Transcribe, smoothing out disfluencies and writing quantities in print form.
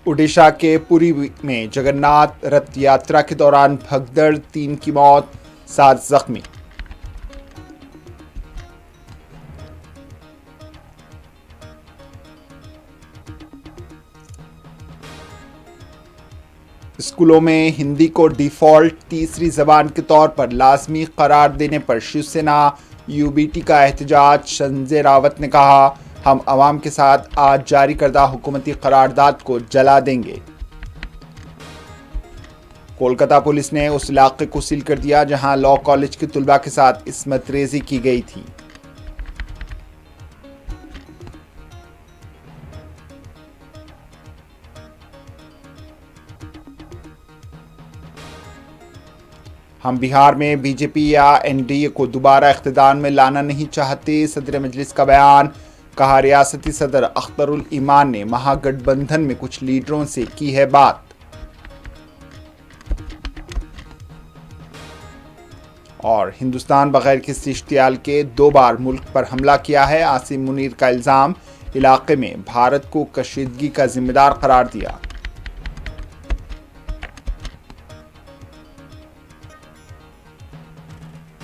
ओडिशा के पुरी में जगन्नाथ रथ यात्रा के दौरान भगदड़, 3 की मौत, 7 जख्मी। स्कूलों में हिंदी को डिफॉल्ट तीसरी जबान के तौर पर लाजमी करार देने पर शिवसेना यूबीटी का एहतजाज। संजय रावत ने कहा, हम अवाम के साथ आज जारी करदा हुकूमती करारदाद को जला देंगे। कोलकाता पुलिस ने उस इलाके को सील कर दिया जहां लॉ कॉलेज के तुलबा के साथ इस्मत रेजी की गई थी। हम बिहार में बीजेपी या एनडीए को दोबारा इख्तिदार में लाना नहीं चाहते, सदर मजलिस का बयान। कहा, रियासती सदर अख्तरुल ईमान ने महागठबंधन में कुछ लीडरों से की है बात। और हिंदुस्तान बगैर किसी इश्तियाल के 2 बार मुल्क पर हमला किया है, आसिम मुनीर का इल्जाम। इलाके में भारत को कशीदगी का जिम्मेदार करार दिया।